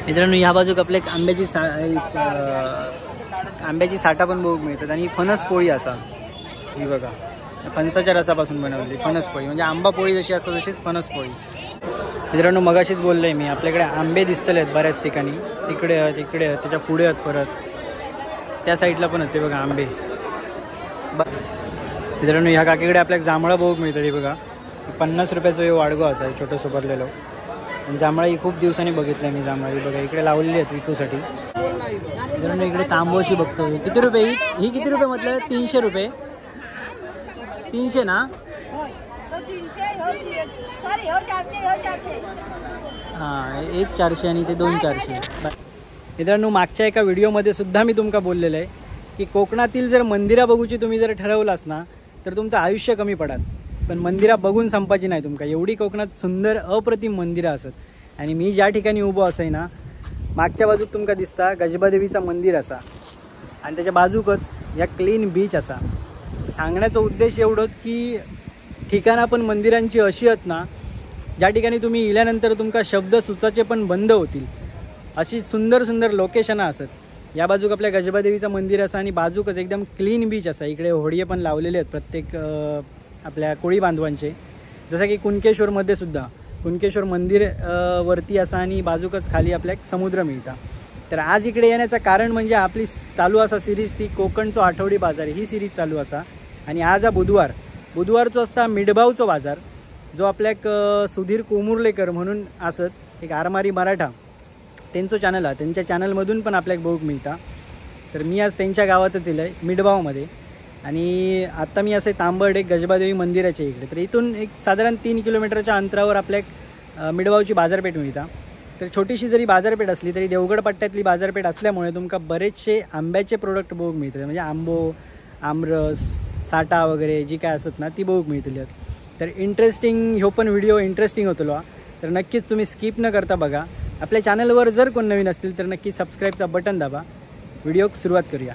मित्रांनो ह्या बाजूक आपल्या आंब्याची साठा पण बघूक मिळतात आणि फणस पोळी असा ही बघा फणसाच्या रसापासून बनवलेली फणस पोळी म्हणजे आंबा पोळी जशी असते तशीच फणस पोळी। मित्रांनो मगाशीच बोललोय मी आपल्याकडे आंबे दिसतले आहेत बऱ्याच ठिकाणी तिकडे आहेत इकडे आहेत त्याच्या पुढे आहेत परत त्या साईडला पण आहेत ते बघा आंबे। मित्रांनो ह्या काकीकडे आपल्याला जांभळं बघूक मिळतं हे बघा 50 रुपयाचं हे वाडगो असा आहे छोटंसं भरलेलं आणि जांभळा ही खूप दिवसांनी बघितलं मी जांभळा ही बघा इकडे लावलेली आहेत विकूसाठी। मित्रांनो इकडे तांबोशी बघतो किती रुपये ही किती रुपये म्हटलं 300 रुपये 300 ना हां एक 400 आणि ते 2 400। मित्रांनो मागच्या एका व्हिडिओमध्ये सुद्धा मी तुमका बोललेलं आहे की कोकणातील जर मंदिरा बघूची तुम्ही जर ठरवलास ना तर तुमचं आयुष्य कमी पडाल पण मंदिरा बघून संपायची नाही तुमका एवढी कोकणात सुंदर अप्रतिम मंदिरं असत। आणि मी ज्या ठिकाणी उभो असाय ना मागच्या बाजूक तुमका दिसता गजबादेवीचा मंदिर असा आणि त्याच्या बाजूकच या क्लीन बीच असा। सांगण्याचा उद्देश एवढंच की ठिकाणं पण मंदिरांची अशी आहेत ना ज्या ठिकाणी तुम्ही इल्यानंतर तुमका शब्द सुचाचे पण बंद होतील अशी सुंदर सुंदर लोकेशनं असत। या बाजूक आपल्या गजबादेवीचं मंदिर असा आणि बाजूकच एकदम क्लीन बीच असा इकडे होडिये पण लावलेले आहेत प्रत्येक आपल्या कोळी बांधवांचे जसं की कुणकेश्वरमध्ये सुद्धा कुणकेश्वर मंदिर वरती असा आणि बाजूकच खाली आपल्या समुद्र मिळता। तर आज इकडे येण्याचं कारण म्हणजे आपली चालू असा सिरीज ती कोकणचो आठवडी बाजार ही सिरीज चालू असा आणि आज हा बुधवारचो असता मिडबावचो बाजार जो आपल्याक सुधीर कोमुर्लेकर म्हणून असत एक आरमारी मराठा त्यांचं चॅनल आहे त्यांच्या चॅनलमधून पण आपल्याक बघूक मिळता। तर मी आज त्यांच्या गावातच येलो आहे मिडबावमध्ये आणि आत्ता मी असे तांबड एक गजबादेवी मंदिराच्या इकडे तर इथून एक साधारण 3 किलोमीटरच्या अंतरावर आपल्या मिडबावची बाजारपेठ मिळता। तर छोटीशी जरी बाजारपेठ असली तरी देवगड पट्ट्यातली बाजारपेठ असल्यामुळे तुमका बरेचसे आंब्याचे प्रोडक्ट बघूक मिळतात म्हणजे आंबो आमरस साठा वगैरे जी काय असत ना ती बघूक मिळतली। तर इंटरेस्टिंग ह्यो पण व्हिडिओ इंटरेस्टिंग होतलो तर नक्कीच तुम्ही स्किप न करता बघा। आपल्या चॅनलवर जर कोण नवीन असतील तर नक्की सबस्क्राईबचा बटन दाबा। व्हिडिओक सुरुवात करूया।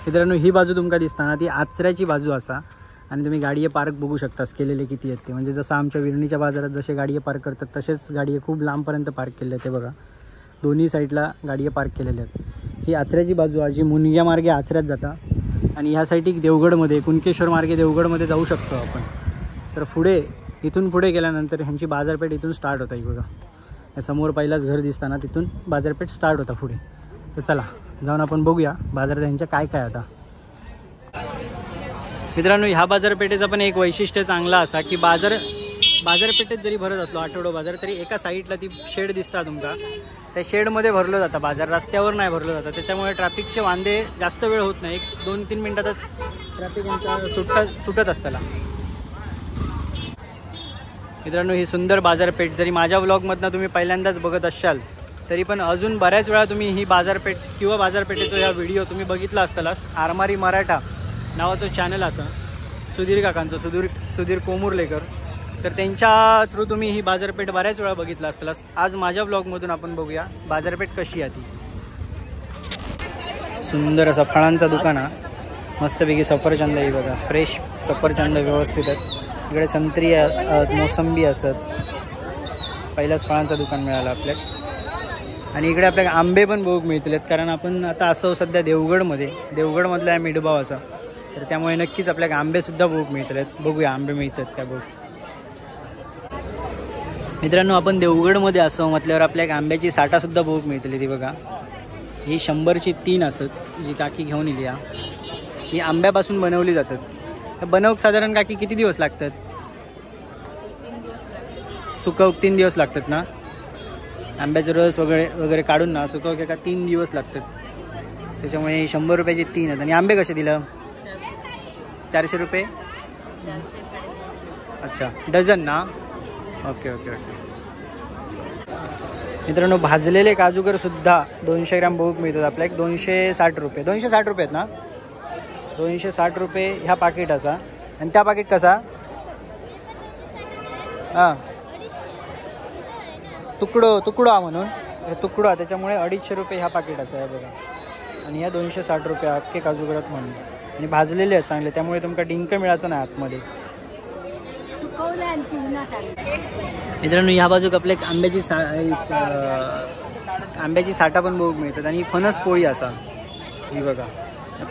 मित्रांनो ही बाजू तुमका दिसताना ती आचऱ्याची बाजू असा आणि तुम्ही गाडीये पार्क बघू शकता केलेले किती आहेत ते म्हणजे जसं आमच्या विरणीच्या बाजारात जसे गाडीये पार्क करतात तसेच गाडीये खूप लांबपर्यंत पार्क केले ते बघा दोन्ही साईडला गाडीये पार्क केलेले आहेत। ही आचऱ्याची बाजू आहे जी मुनग्या मार्गे आचऱ्यात जाता आणि ह्या साईड देवगडमध्ये कुणकेश्वर मार्गे देवगडमध्ये जाऊ शकतो आपण। तर पुढे इथून पुढे गेल्यानंतर ह्यांची बाजारपेठ इथून स्टार्ट होता ही बघा समोर पहिलाच घर दिसताना तिथून बाजारपेठ स्टार्ट होता पुढे। तर चला जाऊन आपण बघूया बाजारात ह्यांच्या काय काय आता। मित्रांनो ह्या बाजारपेठेचा पण एक वैशिष्ट्य चांगला असा की बाजारपेठेत जरी भरत असलो आठवडा बाजार तरी एका साईडला ती शेड दिसता तुमका त्या शेडमध्ये भरलं जातं बाजार रस्त्यावर नाही भरलं जातं त्याच्यामुळे ट्रॅफिकचे वांदे जास्त वेळ होत नाही 2-3 मिनिटातच ट्रॅफिक यांचा सुटत असताना। मित्रांनो ही सुंदर बाजारपेठ जरी माझ्या व्लॉगमधनं तुम्ही पहिल्यांदाच बघत असाल तरी पण अजून बऱ्याच वेळा तुम्ही ही बाजारपेठ किंवा बाजारपेठेचा हा व्हिडिओ तुम्ही बघितला असतालाच आरमारी मराठा नावाचं चॅनल असं सुधीर काकांचं सुधीर कोमुर्लेकर तर त्यांच्या थ्रू तुम्ही ही बाजारपेठ बऱ्याच वेळा बघितला असतालाच आज माझ्या व्लॉगमधून आपण बघूया बाजारपेठ कशी आहे ती। सुंदर असा फळांचा दुकान आहे मस्तपैकी सफरचंद आहे बघा फ्रेश सफरचंद व्यवस्थित आहेत इकडे संत्री मोसंबी असत पहिल्याच फळांचं दुकान मिळालं आपल्याला आणि इकडे आपल्याला आंबे पण बघूक मिळतील कारण आपण आता असं सध्या देवगडमधला आहे मिडबाव असा तर त्यामुळे नक्कीच आपल्याला आंबेसुद्धा बघूक मिळतील बघूया आंबे मिळतात का बघ। मित्रांनो आपण देवगडमध्ये असं म्हटल्यावर आपल्याला आंब्याची साठासुद्धा बघूक मिळतली ती बघा ही 100ची 3 असत जी काकी घेऊन येली ही आंब्यापासून बनवली जातात। बनवूक साधारण काकी किती दिवस लागतात सुकवूक 3 दिवस लागतात ना आंब्याचा रस वगैरे काढून ना सुकवूक एका 3 दिवस लागतात त्याच्यामुळे 100 रुपयाची 3 आहेत। आणि आंबे कसे दिलं 400 रुपये अच्छा डझन ना ओके ओके ओके। मित्रांनो भाजलेले काजूगर सुद्धा 200 ग्रॅम बघूक मिळतात आपल्याला 260 रुपये 260 रुपये आहेत ना 260 रुपये ह्या पाकिट असा आणि त्या पाकिट कसा हां तुकडा म्हणून हे तुकडा, त्याच्यामुळे 250 रुपये ह्या पाकिटाचा आहे बघा. आणि ह्या 260 रुपये अख्खे काजू करत म्हणून. आणि भाजलेले आहेत चांगले, त्यामुळे तुमका डिंक मिळायचं नाही आतमध्ये. मित्रांनो ह्या बाजूक आपल्या आंब्याची साठा पण बघू मिळतात. आणि फणस पोळी असा, ही बघा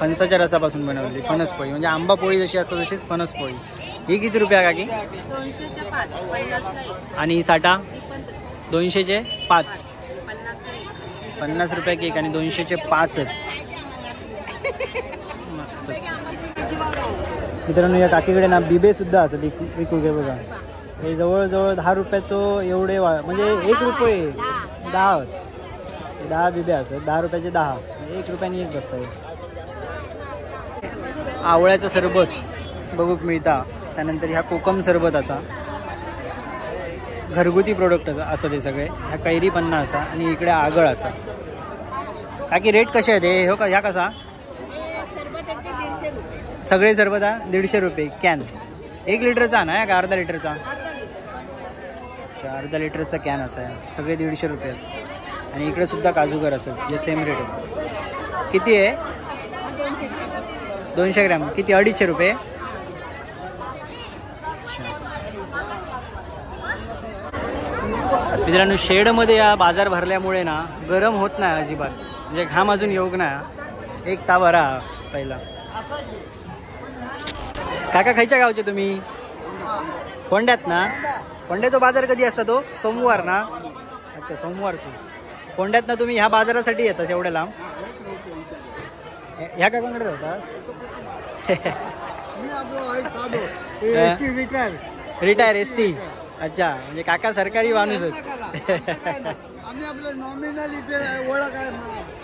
फणसाच्या रसापासून बनवलेली फणस पोळी, म्हणजे आंबा पोळी जशी असतात तशीच फणस पोळी. ही किती रुपया काकी? 200चे 5. आणि साठा 200चे 5. 50 रुपये केक आणि 200चे 5 आहेत. मस्तच. मित्रांनो या काकीकडे ना बिबे सुद्धा असतात विकू घे बघा. हे जवळजवळ 10 रुपयाचं एवढे म्हणजे 1 रुपये 10 बिबे असतात. 10 रुपयाचे 10, 1 रुपयाने एक बसतात. आवळ्याचं सरबत बघूक मिळता. त्यानंतर ह्या कोकम सरबत असा, घरगुती प्रोडक्ट असं ते सगळे. ह्या कैरी पन्ना असा आणि इकडे आगळ असा. काकी रेट कसे आहेत हे? हो का ह्या कसा? सगळे सरबत 150 रुपये कॅन. 1 लिटरचा ना का अर्धा लिटरचा? अर्धा लिटरचा कॅन असा आहे. सगळे 150 रुपये. आणि इकडे सुद्धा काजूगर असेल जे सेम रेट आहे. किती आहे? 200 ग्रॅम किती? 250 रुपये. मित्रांनो शेडमध्ये या बाजार भरल्यामुळे ना गरम होत नाही अजिबात, म्हणजे घाम अजून योग नाही. एक ताव राहा पहिला. काका खायच्या गावचे तुम्ही? कोंड्यात ना? कोंड्याचा बाजार कधी असता तो? सोमवार ना? अच्छा सोमवारची. कोंड्यात ना तुम्ही ह्या बाजारासाठी येतात एवढ्या लांब? ह्या काकांकडे राहतात? Retire ST. अच्छा म्हणजे काका सरकारी माणूस आहेत.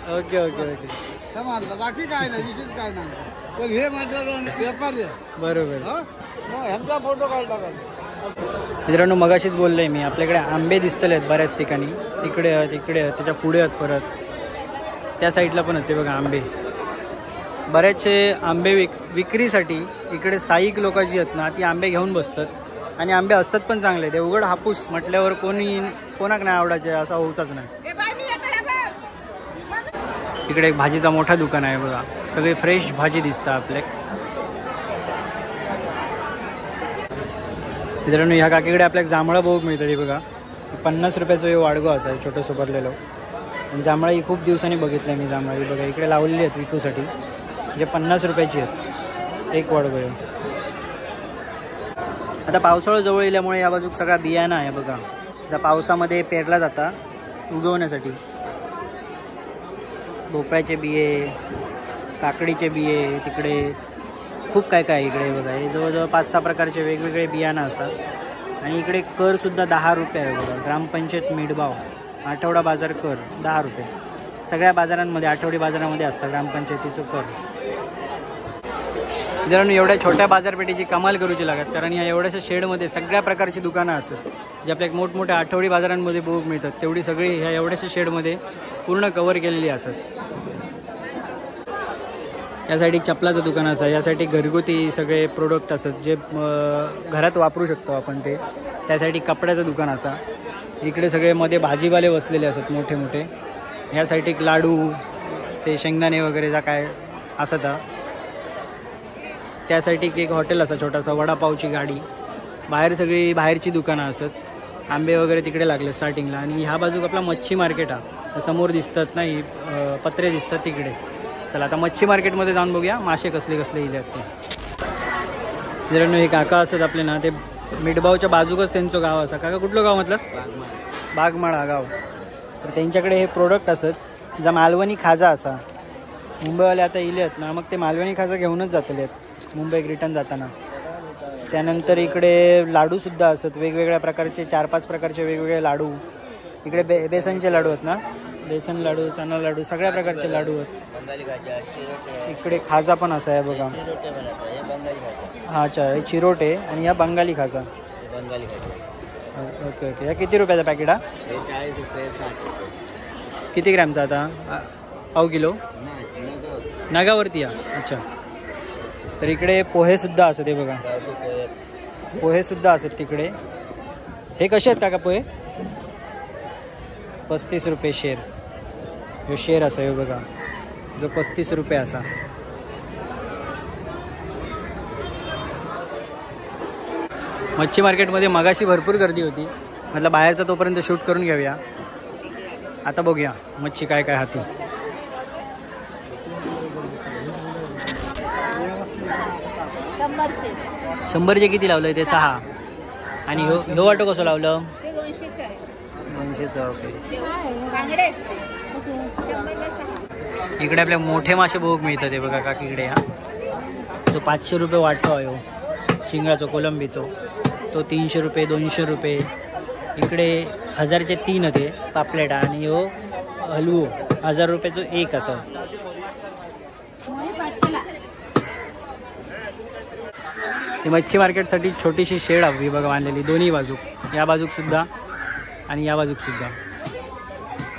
Okay okay okay. बाकी काय नाही, विशेष काय नाही. पण हे व्यापार बरोबर. ह्यांचा फोटो काढला. मित्रांनो मगाशीच बोललोय मी, आपल्याकडे आंबे दिसतले आहेत बऱ्याच ठिकाणी. तिकडे त्याच्या पुढे आहेत, परत त्या साईडला पण आहेत ते बघा आंबे. बरेचसे आंबे विक्रीसाठी इकडे स्थायिक लोक जी आहेत ना ती आंबे घेऊन बसतात. आणि आंबे असतात पण चांगले. ते उघड हापूस म्हटल्यावर कोणाक नाही आवडायचे असा होऊचाच नाही. इकडे एक भाजीचा मोठा दुकान आहे बघा. सगळे फ्रेश भाजी दिसतं आपल्या. मित्रांनो ह्या काकीकडे आपल्याला जांभळं बघू मिळतं बघा. 50 रुपयाचं हे वाडगं असं आहे छोटंसं भरलेलं. आणि जांभळं ही खूप दिवसांनी बघितलं मी. जांभळं बघा इकडे लावलेली आहेत विकूसाठी, म्हणजे 50 रुपयाची आहेत एक वाडगं. आता पावसाळा जवळ येल्यामुळे या बाजूक सगळा बियाणं आहे बघा, ज्या पावसामध्ये पेरला जाता उगवण्यासाठी. भोपळ्याचे बिये, काकडीचे बिये, तिकडे खूप काय काय इकडे बघा. हे जवळजवळ 5-6 प्रकारचे वेगवेगळे बियाणं असतात. आणि इकडे कर सुद्धा 10 रुपये आहे बघा. ग्रामपंचायत मिठबाव आठवडा बाजार कर 10 रुपये. सगळ्या बाजारांमध्ये आठवडी बाजारामध्ये असतं ग्रामपंचायतीचं कर. मित्रांनो एवढ्या छोट्या बाजारपेठेची कमाल करूची लागत, कारण या एवढ्याशा शेडमध्ये सगळ्या प्रकारची दुकानं असतात जे आपल्या मोठमोठ्या आठवडी बाजारांमध्ये बघू मिळतात. तेवढी सगळी ह्या एवढ्याशा शेडमध्ये पूर्ण कव्हर केलेली असतात. यासाठी चपलाचं दुकान असतं, यासाठी घरगुती सगळे प्रोडक्ट असतात जे घरात वापरू शकतो आपण. त्यासाठी कपड्याचं दुकान असा. इकडे सगळे मध्ये भाजीवाले बसलेले असतात मोठे मोठे. ह्यासाठी लाडू, ते शेंगदाणे वगैरे जा काय असतं. त्यासाठी एक हॉटेल असं छोटासा, वडापावची गाडी. बाहेर सगळी बाहेरची दुकानं असत. आंबे वगैरे तिकडे लागले स्टार्टिंगला. आणि ह्या बाजूक आपला मच्छी मार्केट हा समोर दिसतात नाही, पत्रे दिसतात तिकडे. चला आता मच्छी मार्केटमध्ये जाऊन बघूया मासे कसले कसले इले आहेत ते. जरा हे काका असतात आपले ना, ते मिठबावच्या बाजूकच त्यांचं गाव असं. काका कुठलं गाव म्हटलंस? बागमाळा गाव. तर त्यांच्याकडे हे प्रोडक्ट असत जा मालवणी खाजा असा. मुंबईवाले आता इले आहेत ना, मग ते मालवणी खाजा घेऊनच जातले आहेत मुंबईत रिटर्न जाताना. त्यानंतर इकडे लाडूसुद्धा असत वेगवेगळ्या प्रकारचे, 4-5 प्रकारचे वेगवेगळे लाडू. इकडे बेसनचे लाडू आहेत ना, बेसन लाडू, चना लाडू, सगळ्या प्रकारचे लाडू आहेत. इकडे खाजा पण असा आहे बघा. हा अच्छा, हे चिरोटे आणि या बंगाली खाजा. Okay okay. या किती रुपयाचा पॅकेट हा? 40 रुपये. किती ग्रॅमचा आता? पाव किलो नगावरती या. अच्छा. तर इकडे पोहेसुद्धा असत हे बघा, पोहेसुद्धा असत तिकडे. हे कसे आहेत काका पोहे? 35 रुपये शेर. जो शेर असा हे बघा, जो 35 रुपये असा. मच्छी मार्केटमध्ये मगाशी भरपूर गर्दी होती, म्हटलं बाहेरचा तोपर्यंत शूट करून घेऊया. आता बघूया मच्छी काय काय हाती. शंभरचे किती लावलं ते? 6. आणि ह्यो वाटो कसं लावलं? 200चं. ओके. इकडे आपल्या मोठे मासे भोग मिळतात ते बघा काकीकडे. हा जो 500 रुपये वाटतो आहे, शिंगळाचो कोलंबीचो तो 300 रुपये, 200 रुपये. इकडे 1000चे 3 होते पापलेटा. आणि हो हलवो 1000 रुपयाचो एक असं. ही मच्छी मार्केटसाठी छोटीशी शेड हवी बघा बांधलेली, दोन्ही बाजूक, या बाजूक सुद्धा आणि या बाजूक सुद्धा.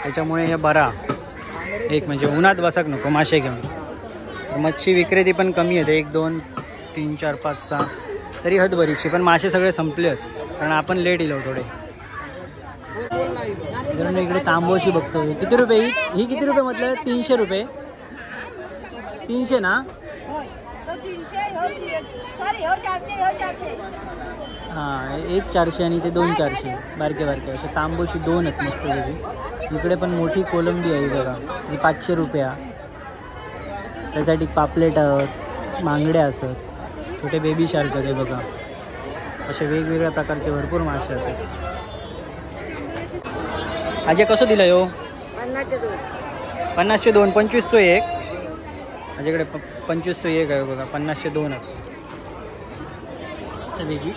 त्याच्यामुळे हे बरा एक म्हणजे उन्हात बसक नको मासे घेऊन. मच्छी विक्रेती पण कमी आहे, 1 2 3 4 5 6 तरी हद बरीचशी. पण मासे सगळे संपले आहेत कारण आपण लेट येलो थोडे. इकडे तांबोशी बघतो. किती रुपये ही किती रुपये म्हटलं? 300 रुपये. 300 ना? हां, एक 400 आणि ते 2 400 बारके बारके असे. तांबोशी 2 आहेत मस्त त्याची. इकडे पण मोठी कोलंबी आहे बघा, ही 500 रुपया. त्यासाठी पापलेट आहेत, मांगड्या असत, छोटे बेबी शार्क आहे बघा. असे वेगवेगळ्या प्रकारचे भरपूर मासे असतात. आजे कसं दिलं हो? 50चे 2. 25चं एक. माझ्याकडे 25चं एक आहे बघा, 50चे 2 आहेत मस्तपैकी.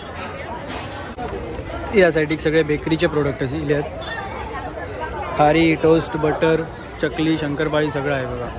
यासाठी सगळे बेकरीचे प्रोडक्ट इले आहेत. खारी, टोस्ट, बटर, चकली, शंकरपाळी सगळं आहे बघा.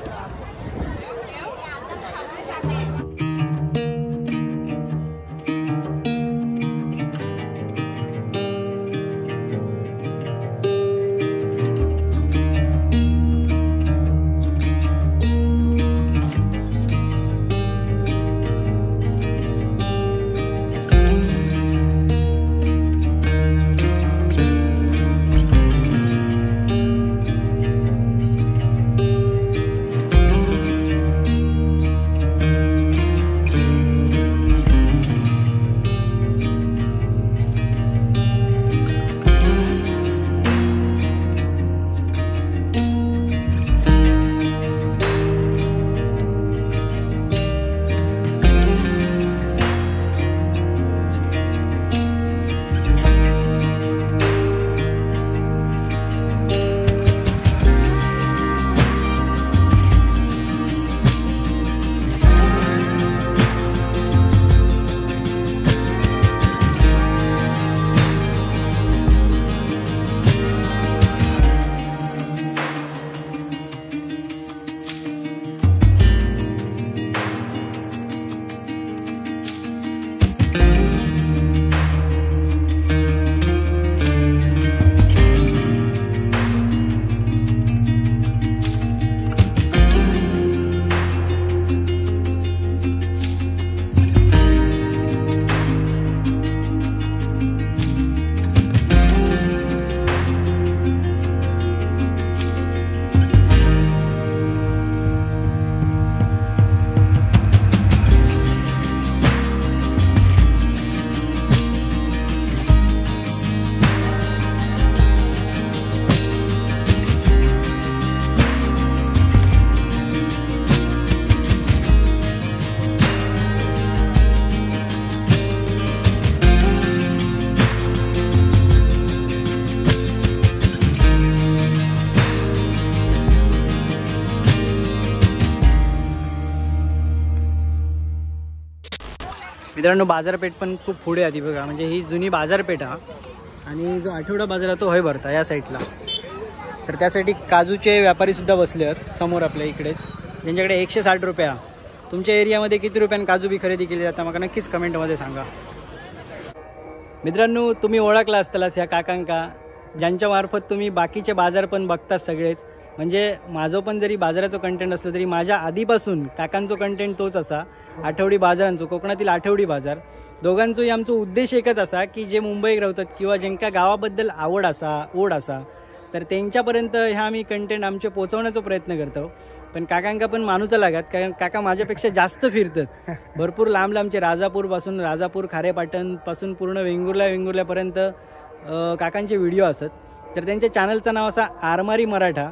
मित्रांनो बाजारपेठ पण खूप पुढे आधी बघा, म्हणजे ही जुनी बाजारपेठ हा आणि जो आठवडा बाजार आहे तो होय भरता या साईडला. तर त्यासाठी काजूचे व्यापारीसुद्धा बसले आहेत समोर आपल्या इकडेच, ज्यांच्याकडे 160 रुपये. तुमच्या एरियामध्ये किती रुपयाने काजू बी खरेदी केली जाता मला नक्कीच कमेंटमध्ये सांगा. मित्रांनो तुम्ही ओळखला असतालाच ह्या काकांका, ज्यांच्या मार्फत तुम्ही बाकीचे बाजार पण बघतात सगळेच. म्हणजे माझं पण जरी बाजाराचं कंटेंट असलं तरी माझ्या आधीपासून काकांचं कंटेंट तोच असा, आठवडी बाजारांचो, कोकणातील आठवडी बाजार दोघांचोही आमचो उद्देश एकच असा की जे मुंबईत राहतात किंवा ज्यांका गावाबद्दल आवड असा ओढ असा तर त्यांच्यापर्यंत ह्या आम्ही कंटेंट आमचे पोचवण्याचा प्रयत्न करतो. पण काकांका पण मानूचा लागत कारण काका माझ्यापेक्षा जास्त फिरतात. भरपूर लांब लांबचे राजापूर खारेपाटणपासून पूर्ण वेंगुर्ल्यापर्यंत काकांचे व्हिडिओ असत. तर त्यांच्या चॅनलचं नाव असा आरमारी मराठा,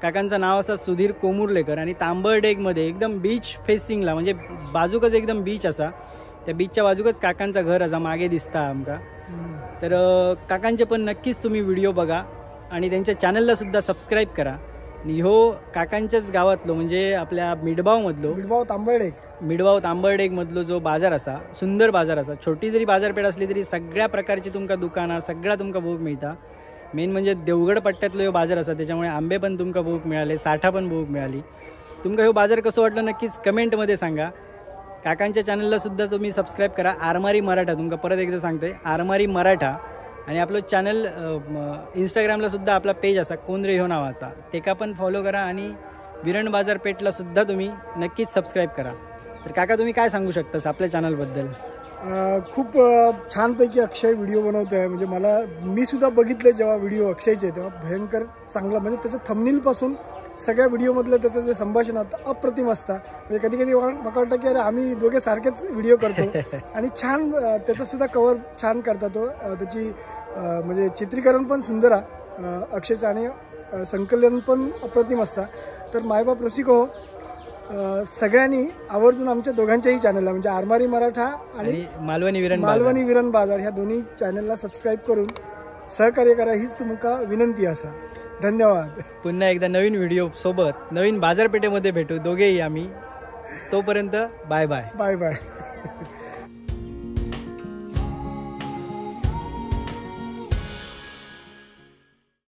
काकांचं नाव असा सुधीर कोमुर्लेकर आणि तांबरडेकमध्ये एकदम बीच फेसिंगला म्हणजे बाजूकच एकदम बीच असा, त्या बीचच्या बाजूकच काकांचं घर असा मागे दिसता आमका. तर काकांचे पण नक्कीच तुम्ही व्हिडिओ बघा आणि त्यांच्या चॅनलला सुद्धा सबस्क्राईब करा. आणि ह्यो काकांच्याच गावातलो म्हणजे आपल्या मिडबाव तांबरडेकमधलो जो बाजार असा, सुंदर बाजार असा, छोटी जरी बाजारपेठ असली तरी सगळ्या प्रकारची तुमका दुकानं सगळ्या तुमका बघूक मिळता. मेन म्हणजे देवगड पट्ट्यातलो ह्यो बाजार असा, त्याच्यामुळे आंबे पण तुमका बघूक मिळाले, साठा पण बघूक मिळाली. तुमका ह्यो बाजार कसं वाटलं नक्कीच कमेंटमध्ये सांगा. काकांच्या चॅनलला सुद्धा तुम्ही सबस्क्राईब करा, आरमारी मराठा. तुमका परत एकदा सांगतोय, आरमारी मराठा. आणि आपलं चॅनल इंस्टाग्रामला सुद्धा आपला पेज असा कोंद्रे ह्यो नावाचा, तेका पण फॉलो करा आणि विरण बाजारपेठला सुद्धा तुम्ही नक्कीच सबस्क्राईब करा. तर काका तुम्ही काय सांगू शकतास आपल्या चॅनलबद्दल? खूप छानपैकी अक्षय व्हिडिओ बनवतो आहे. म्हणजे मी सुद्धा बघितले जेव्हा व्हिडिओ अक्षयचे तेव्हा भयंकर चांगला, म्हणजे त्याचं थंबनेलपासून सगळ्या व्हिडिओमधलं त्याचं जे संभाषण होतं अप्रतिम असतं. म्हणजे कधी मला वाटतं की अरे आम्ही दोघे सारखेच व्हिडिओ करतो आणि छान त्याचं सुद्धा कव्हर छान करता तो. त्याची म्हणजे चित्रीकरण पण सुंदर आहे अक्षयचं आणि संकलन पण अप्रतिम असतं. तर मायबाप रसिक हो, सगळ्यांनी आवर्जून आमच्या दोघांच्याही चॅनलला म्हणजे आरमारी मराठा आणि मालवणी विरण बाजार ह्या दोन्ही चॅनलला सबस्क्राईब करून सहकार्य करा हीच तुमका विनंती असा. धन्यवाद. पुन्हा एकदा नवीन व्हिडिओ सोबत नवीन बाजारपेठेमध्ये भेटू दोघेही आम्ही. तोपर्यंत बाय बाय.